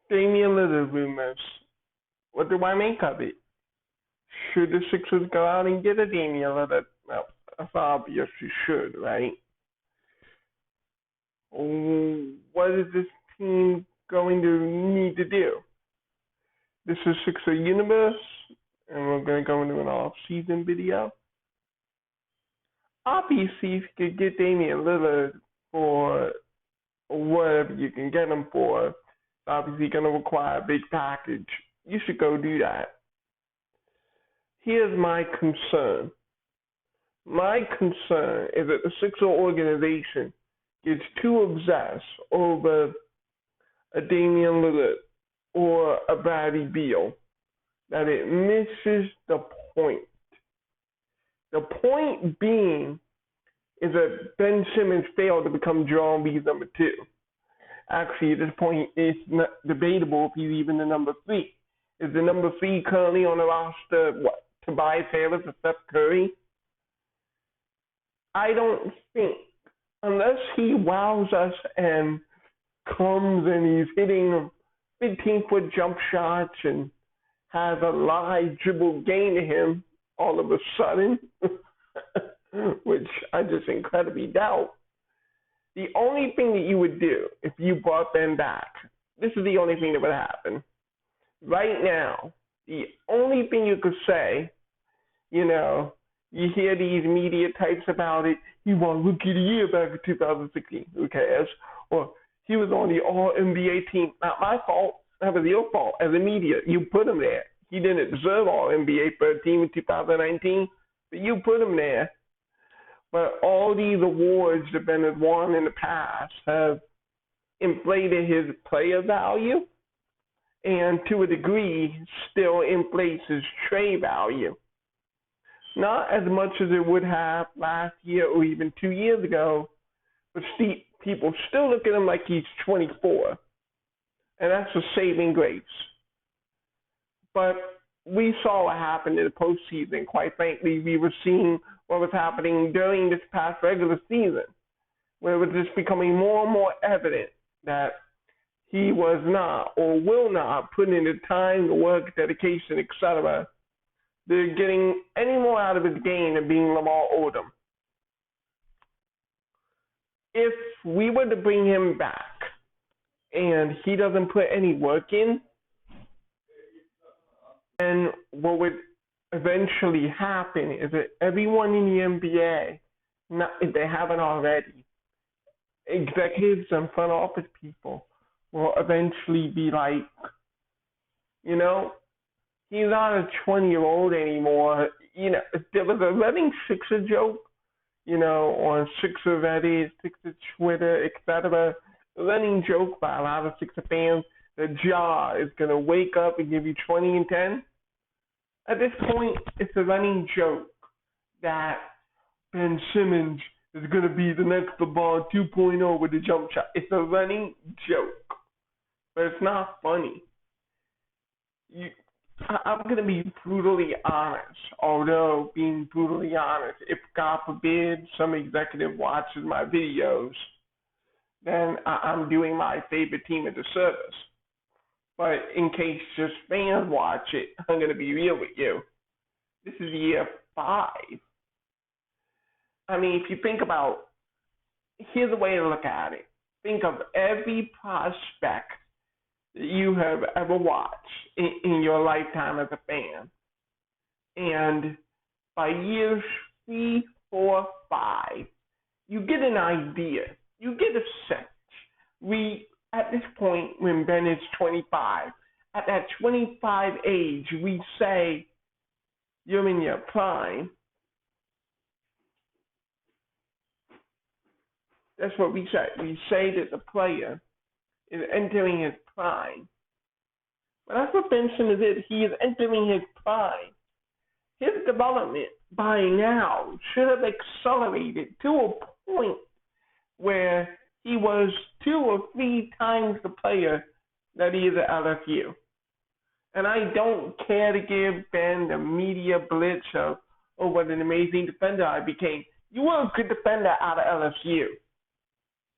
Damian Lillard rumors. What do I make of it? Should the Sixers go out and get a Damian Lillard? Well, that's obvious you should, right? What is this team going to need to do? This is Sixer Universe, and we're going to go into an off-season video. Obviously, if you could get Damian Lillard for whatever you can get him for, it's obviously going to require a big package. You should go do that. Here's my concern. My concern is that the Sixer organization gets too obsessed over a Damian Lillard or a Bradley Beal that it misses the point. The point being is that Ben Simmons failed to become Joel Embiid's number 2. Actually, at this point, it's not debatable if he's even the number 3. Is the number 3 currently on the roster, Tobias Harris or Steph Curry? I don't think, unless he wows us and comes and he's hitting 15-foot jump shots and has a live dribble game to him all of a sudden, which I just incredibly doubt. The only thing that you would do if you brought Ben back, this is the only thing that would happen. Right now, the only thing you could say, you hear these media types about it, he won Rookie of the Year back in 2016, who cares? Or he was on the All-NBA team. Not my fault. That was your fault as a media. You put him there. He didn't deserve All-NBA for a team in 2019, but you put him there. But all these awards that Ben has won in the past have inflated his player value and to a degree still inflates his trade value. Not as much as it would have last year or even 2 years ago, but people still look at him like he's 24. And that's a saving grace. But we saw what happened in the postseason. Quite frankly, we were seeing what was happening during this past regular season, where it was just becoming more and more evident that he was not or will not put in the time, the work, dedication, etc. They're getting any more out of his game than being Lamar Odom. If we were to bring him back and he doesn't put any work in, then what would eventually happen is that everyone in the NBA, if they haven't already, executives and front office people will eventually be like, he's not a 20-year-old anymore. There was a running Sixer joke, on Sixer Reddit, Sixer Twitter, etc. A running joke by a lot of Sixer fans that Ja is going to wake up and give you 20 and 10. At this point, it's a running joke that Ben Simmons is going to be the next LeBron 2.0 with the jump shot. It's a running joke, but it's not funny. I'm going to be brutally honest, although being brutally honest, if God forbid some executive watches my videos, then I'm doing my favorite team a disservice. But in case just fans watch it, I'm going to be real with you. This is year 5. I mean, if you think about, here's a way to look at it. Think of every prospect that you have ever watched in your lifetime as a fan. And by years 3, 4, 5, you get an idea. You get a sense. At this point, when Ben is 25, at that 25 age, we say you're in your prime. That's what we say. We say that the player is entering his prime. But that's what Ben Simmons is. He is entering his prime. His development by now should have accelerated to a point where he was 2 or 3 times the player that he is at LSU. And I don't care to give Ben the media blitz of, oh, what an amazing defender I became. You were a good defender out of LSU.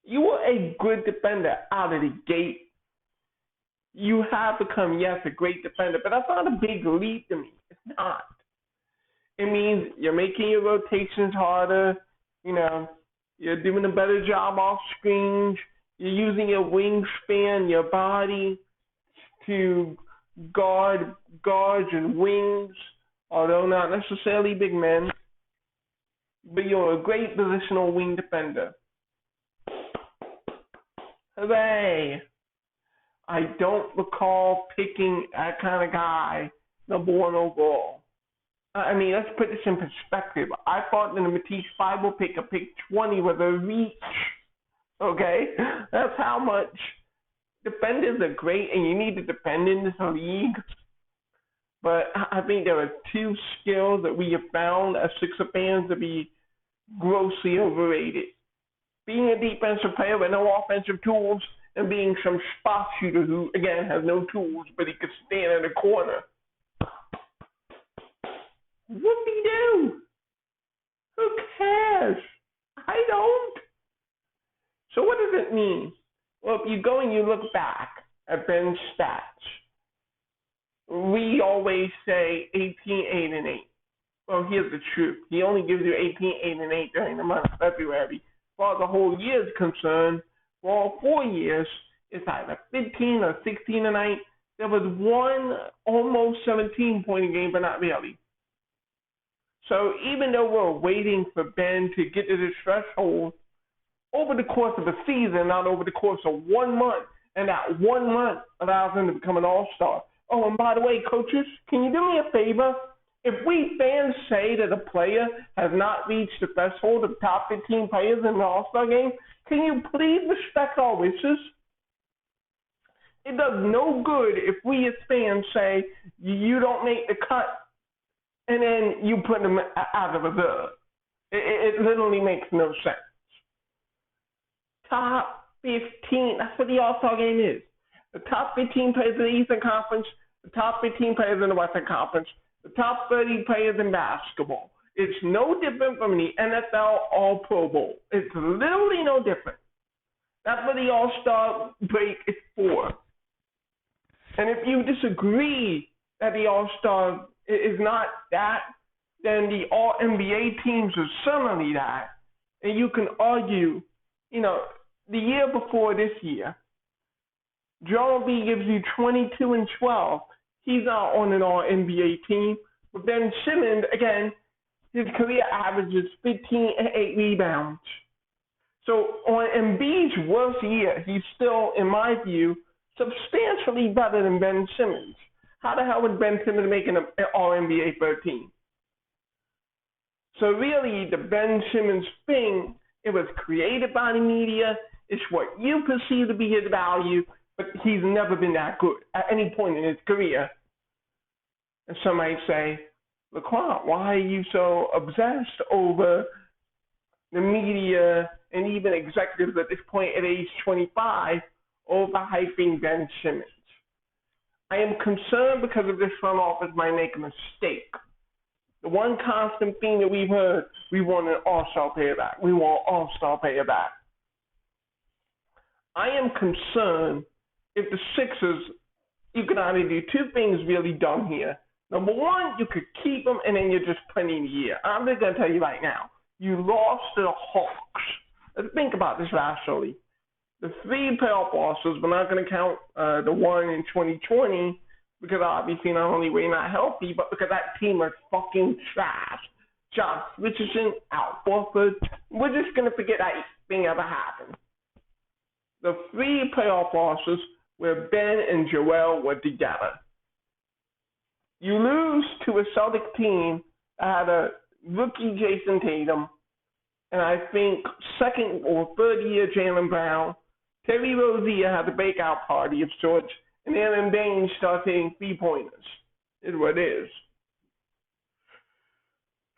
You were a good defender out of the gate. you have become, yes, a great defender, but that's not a big leap to me. It's not. It means you're making your rotations harder. You know, you're doing a better job off screens. You're using your wingspan, your body to guard guards and wings, although not necessarily big men. But you're a great positional wing defender. Hooray! I don't recall picking that kind of guy number one overall. I mean, let's put this in perspective. I thought that the Matisse Thybulle pick, a pick 20 with a reach. Okay? That's how much defenders are great, and you need to defend in this league. But I think there are two skills that we have found as Sixer fans to be grossly overrated. Being a defensive player with no offensive tools, and being some spot shooter who, again, has no tools, but he could stand in the corner. Whoop-de-doo! Who cares? I don't. So what does it mean? Well, if you go and you look back at Ben's stats, we always say 18, 8, and 8. Well, here's the truth. He only gives you 18, 8, and 8 during the month of February. As far as the whole year is concerned, for all 4 years, it's either 15 or 16 a night. There was one almost 17-point game, but not really. So even though we're waiting for Ben to get to this threshold, over the course of a season, not over the course of 1 month, and that 1 month allows him to become an all-star. Oh, and by the way, coaches, can you do me a favor? If we fans say that a player has not reached the threshold of top 15 players in the All-Star game, can you please respect our wishes? It does no good if we as fans say you don't make the cut and then you put them out of reserve. It literally makes no sense. Top 15, that's what the All-Star game is. The top 15 players in the Eastern Conference, the top 15 players in the Western Conference, the top 30 players in basketball. It's no different from the NFL All-Pro Bowl. It's literally no different. That's what the All-Star break is for. And if you disagree that the All-Star is not that, then the All-NBA teams are certainly that. And you can argue, you know, the year before this year, Joel B gives you 22 and 12. He's not on an All-NBA team. But Ben Simmons, again, his career average is 15 and 8 rebounds. So on Embiid's worst year, he's still, in my view, substantially better than Ben Simmons. How the hell would Ben Simmons make an All-NBA 13? So really, the Ben Simmons thing, it was created by the media. It's what you perceive to be his value, but he's never been that good at any point in his career. And some might say, LaQuant, why are you so obsessed over the media and even executives at this point at age 25 overhyping Ben Simmons? I am concerned because of this front office might make a mistake. The one constant thing that we've heard, we want an all-star player back. We want all-star player back. I am concerned if the Sixers, you can either do two things really dumb here. Number one, you could keep them and then you're just playing the year. I'm just going to tell you right now, you lost to the Hawks. Let's think about this rationally. The 3 playoff losses, we're not going to count the one in 2020 because obviously not only were you not healthy, but because that team was fucking trash. Josh Richardson, Al Horford. We're just going to forget that thing ever happened. The 3 playoff losses where Ben and Joel were together. You lose to a Celtic team that had a rookie Jason Tatum, and I think second or third year Jaylen Brown. Terry Rozier had the breakout party of sorts, and Aaron Baines started hitting 3-pointers. Is what it is.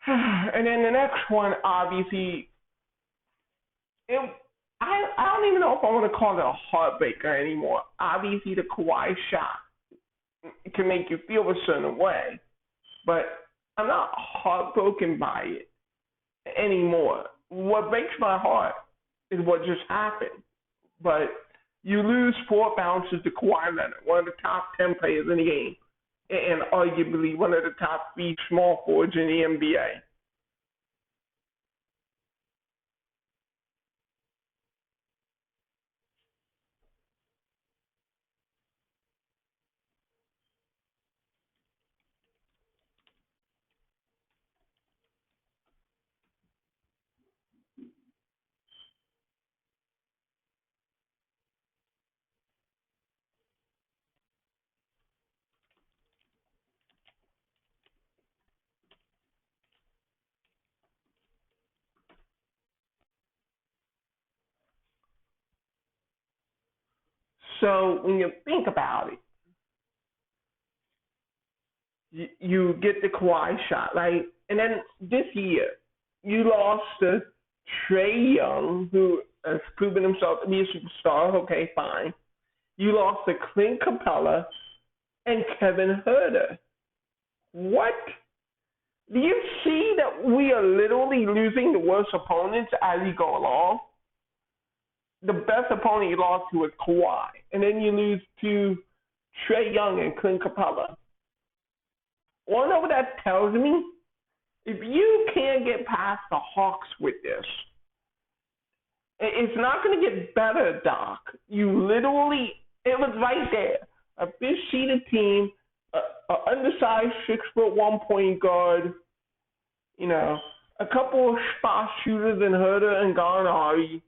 And then the next one, obviously, I don't even know if I want to call it a heartbreaker anymore. Obviously, the Kawhi shot can make you feel a certain way, but I'm not heartbroken by it anymore. What breaks my heart is what just happened. But You lose 4 bounces to Kawhi Leonard, one of the top 10 players in the game, and arguably one of the top 3 small forwards in the NBA. So when you think about it, you get the Kawhi shot, right? And then this year, you lost to Trae Young, who has proven himself to be a superstar. Okay, fine. You lost to Clint Capella and Kevin Huerter. What? Do you see that we are literally losing the worst opponents as we go along? The best opponent you lost to was Kawhi, and then you lose to Trae Young and Clint Capella. Well, you know what that tells me? If you can't get past the Hawks with this, it's not going to get better, Doc. You literally, it was right there. A fish-seeded team, an undersized 6'1" point guard, a couple of spot shooters in Huerter and Gallinari.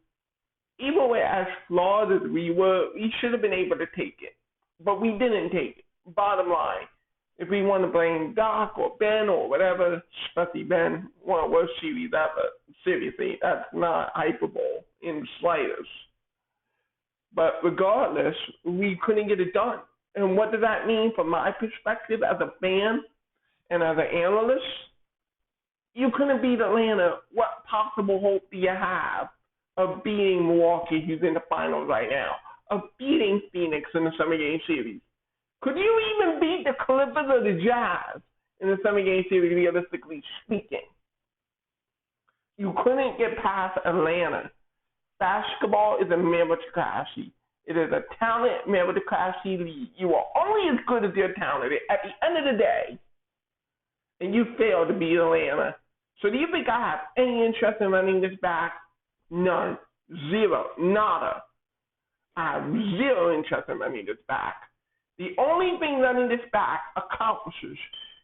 Even with as flawed as we were, we should have been able to take it. But we didn't take it. Bottom line, if we want to blame Doc or Ben or whatever, especially Ben, one of the worst series ever, seriously, that's not hyperbole in the slightest. But regardless, we couldn't get it done. And what does that mean from my perspective as a fan and as an analyst? You couldn't beat Atlanta. What possible hope do you have of beating Milwaukee, who's in the finals right now, of beating Phoenix in the Summer Game Series? Could you even beat the Clippers or the Jazz in the Summer Game Series, realistically speaking? You couldn't get past Atlanta. Basketball is a meritocracy. It is a talent meritocracy league. You are only as good as your talent at the end of the day, and you fail to beat Atlanta. So do you think I have any interest in running this back? None. Zero. Nada. I have zero interest in running this back. The only thing running this back accomplishes,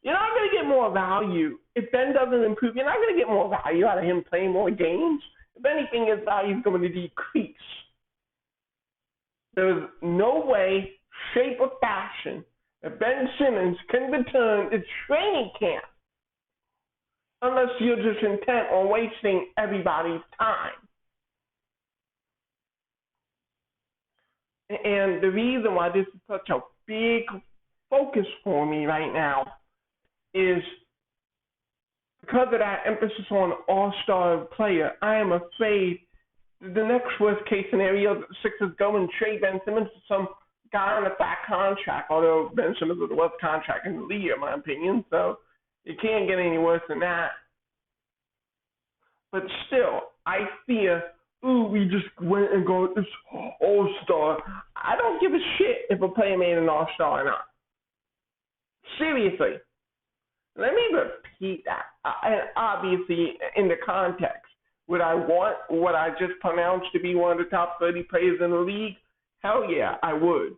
you're not going to get more value. If Ben doesn't improve, you're not going to get more value out of him playing more games. If anything, his value is going to decrease. There's no way, shape, or fashion that Ben Simmons can return to training camp unless you're just intent on wasting everybody's time. And the reason why this is such a big focus for me right now is because of that emphasis on all-star player. I am afraid the next worst-case scenario, the Sixers go and trade Ben Simmons to some guy on a fat contract, although Ben Simmons is the worst contract in the league, in my opinion, so it can't get any worse than that. But still, I fear, we just went and got this all-star. I don't give a shit if a player made an all-star or not. Seriously. Let me repeat that. And obviously, in the context, would I want what I just pronounced to be one of the top 30 players in the league? Hell yeah, I would.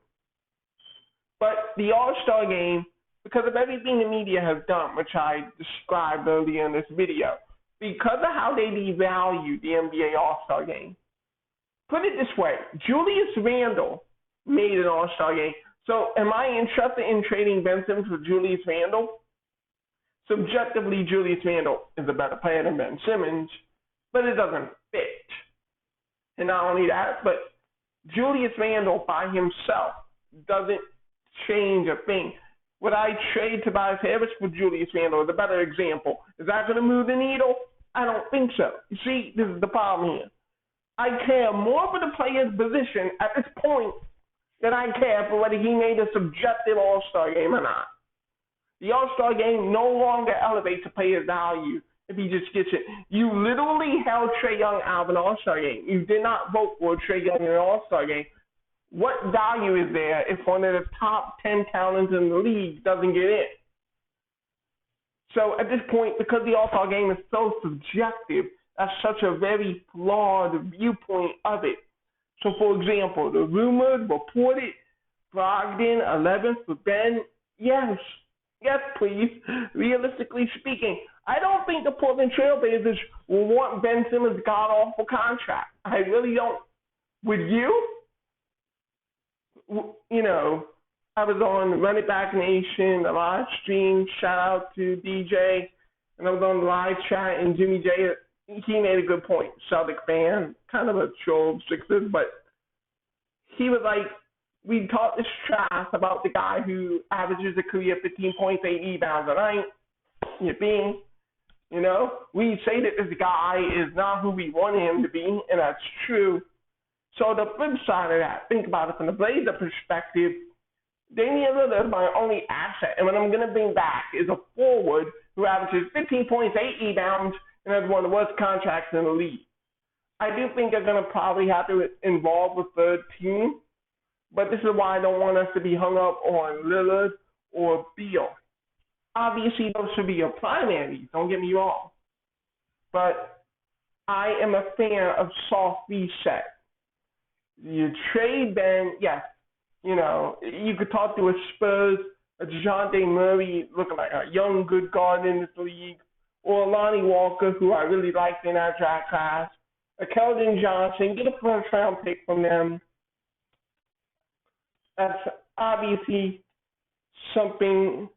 But the all-star game, because of everything the media has done, which I described earlier in this video, because of how they devalue the NBA All-Star game. Put it this way, Julius Randle made an All-Star game. So am I interested in trading Ben Simmons for Julius Randle? Subjectively, Julius Randle is a better player than Ben Simmons, but it doesn't fit. And not only that, but Julius Randle by himself doesn't change a thing. Would I trade Tobias Harris for Julius Randle as a better example? Is that going to move the needle? I don't think so. You see, this is the problem here. I care more for the player's position at this point than I care for whether he made a subjective All-Star game or not. The All-Star game no longer elevates a player's value if he just gets it. You literally held Trae Young out of an All-Star game. You did not vote for Trae Young in an All-Star game. What value is there if one of the top 10 talents in the league doesn't get in? So at this point, because the All-Star game is so subjective, that's such a very flawed viewpoint of it. So, for example, the rumored, reported Brogdon 11th for Ben, yes, yes, please. Realistically speaking, I don't think the Portland Trailblazers will want Ben Simmons' god-awful contract. I really don't. Would you? You know, I was on Run It Back Nation, the live stream. Shout out to DJ. And I was on the live chat, and Jimmy J, he made a good point. Celtic fan, kind of a troll of Sixers, but he was like, we talked this trash about the guy who averages a career 15 points, 8 rebounds a night. You know, we say that this guy is not who we want him to be, and that's true. So the flip side of that, think about it from the Blazer perspective. Damian Lillard is my only asset, and what I'm going to bring back is a forward who averages 15 points, 8 rebounds, and has one of the worst contracts in the league. I do think they're going to probably have to involve a third team, but this is why I don't want us to be hung up on Lillard or Beal. Obviously, those should be your primaries, don't get me wrong. But I am a fan of soft reset. You trade Ben, yes. You know, you could talk to a Spurs, a DeJounte Murray looking like a young good guard in this league, or a Lonnie Walker, who I really liked in that draft class, a Keldon Johnson, get a first round pick from them. That's obviously something.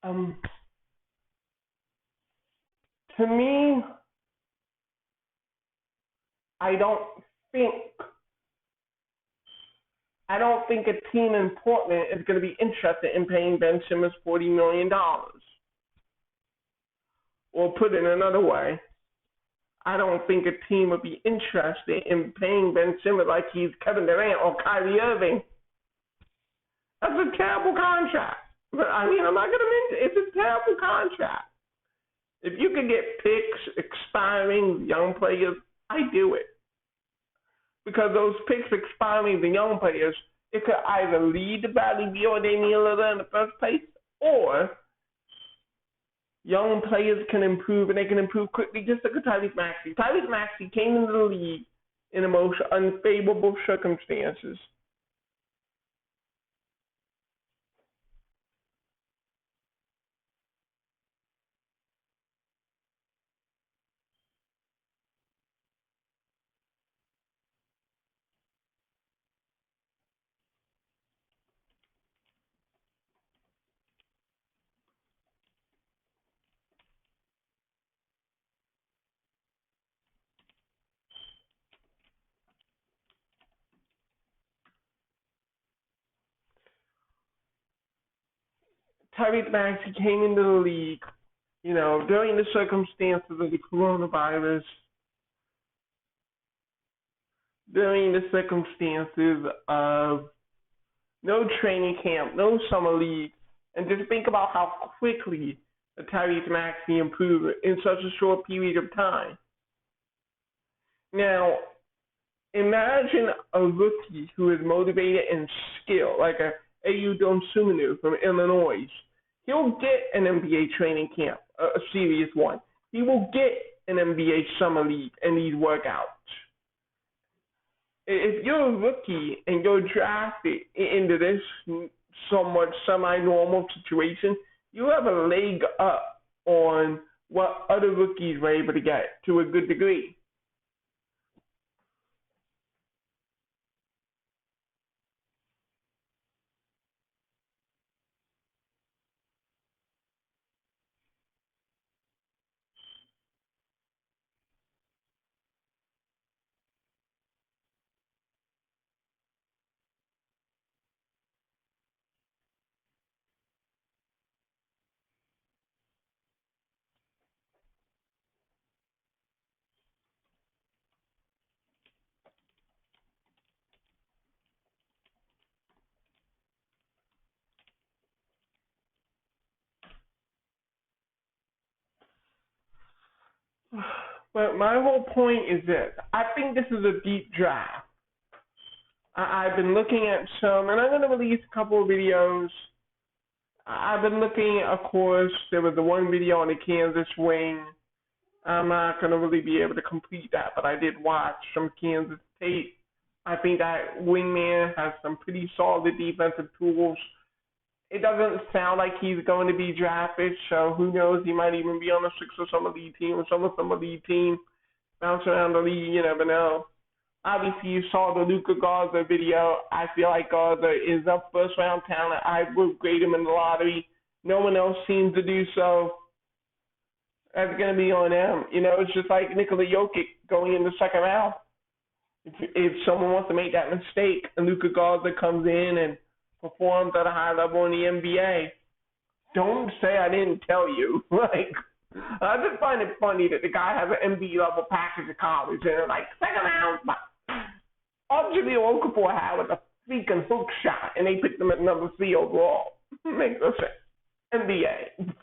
Um, to me, I don't think I don't think a team in Portland is going to be interested in paying Ben Simmons $40 million. Or put it another way, I don't think a team would be interested in paying Ben Simmons like he's Kevin Durant or Kyrie Irving. That's a terrible contract. But I mean, I'm not going to mention it's a terrible contract. If you can get picks expiring young players, I do it. Because those picks expiring the young players, it could either lead to Bradley Beal or Damian Lillard in the first place, or young players can improve, and they can improve quickly, just like Tyrese Maxey. Tyrese Maxey came into the league in the most unfavorable circumstances. Tyrese Maxey came into the league, during the circumstances of the coronavirus, during the circumstances of no training camp, no summer league, and just think about how quickly Tyrese Maxey improved in such a short period of time. Now, imagine a rookie who is motivated and skilled, like a Ayu Dosunmu from Illinois. He'll get an NBA training camp, a serious one. He will get an NBA summer league and these workouts. If you're a rookie and you're drafted into this somewhat semi-normal situation, you have a leg up on what other rookies were able to get to a good degree. But my whole point is this. I think this is a deep draft. I've been looking at some, and I'm going to release a couple of videos. I've been looking, of course, there was the one video on the Kansas wing. I'm not going to really be able to complete that, but I did watch some Kansas tape. I think that wingman has some pretty solid defensive tools. It doesn't sound like he's going to be drafted, so who knows? He might even be on a six or summer league team or summer league team. Bounce around the league, you never know. Obviously, you saw the Luka Garza video. I feel like Garza is a first-round talent. I would grade him in the lottery. No one else seems to do so. That's going to be on them. You know, it's just like Nikola Jokic going in the second round. If someone wants to make that mistake and Luka Garza comes in and performs at a high level in the NBA, don't say I didn't tell you. Like, I just find it funny that the guy has an NBA level package at college and they're like, second round, Jimmy Okafor had with a freaking hook shot and they picked him at number 3 overall. Makes no sense. NBA.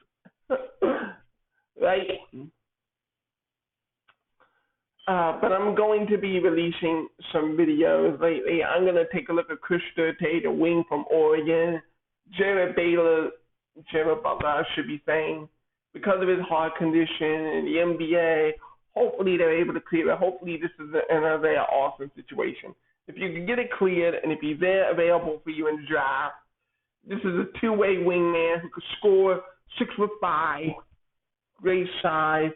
Right? But I'm going to be releasing some videos lately. I'm going to take a look at Chris Duarte, the wing from Oregon. Jared Butler, I should be saying, because of his heart condition and the NBA, hopefully they're able to clear it. Hopefully this is another awesome situation. If you can get it cleared and if he's there available for you in the draft, this is a two-way wingman who could score 6'5", great size.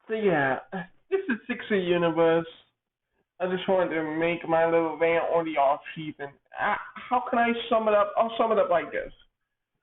So yeah, this is Sixer Universe. I just wanted to make my little rant on the off season. How can I sum it up? I'll sum it up like this.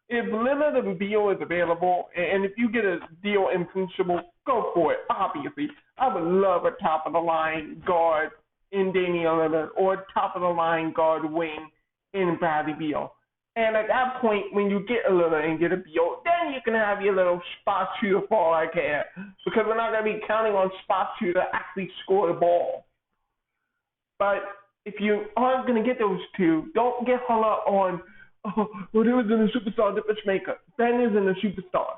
If Lillard and Beal is available, and if you get a deal in principle, go for it. Obviously, I would love a top of the line guard in Damian Lillard or a top of the line guard wing in Bradley Beal. And at that point, when you get a Lillard and get a Beal, then you can have your little spot shooter for all I care, because we're not going to be counting on spot shooter to actually score the ball. But if you aren't going to get those two, don't get hung up on, oh, well, there isn't a superstar difference maker. Ben isn't a superstar.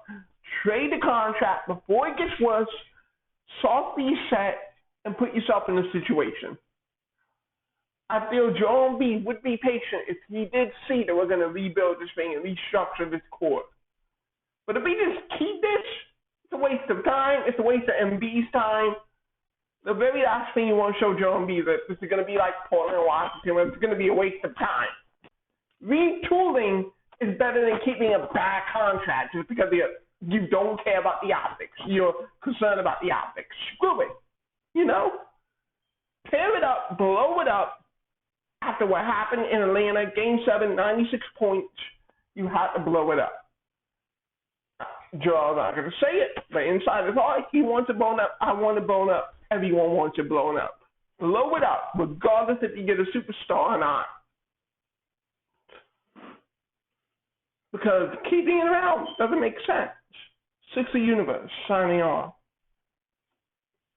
Trade the contract before it gets worse, soft reset, and put yourself in a situation. I feel Joel Embiid would be patient if he did see that we're going to rebuild this thing and restructure this core. But if we just keep this, it's a waste of time. It's a waste of Embiid's time. The very last thing you want to show Joel Embiid is that this is going to be like Portland, Washington, where it's going to be a waste of time. Retooling is better than keeping a bad contract just because you don't care about the optics. You're concerned about the optics. Screw it. You know? Tear it up, blow it up. After what happened in Atlanta, Game 7, 96 points, you had to blow it up. Joel's not going to say it, but inside his heart, he wants it blown up. I want it blown up. Everyone wants it blown up. Blow it up, regardless if you get a superstar or not. Because keeping it around doesn't make sense. Sixer Universe, signing off.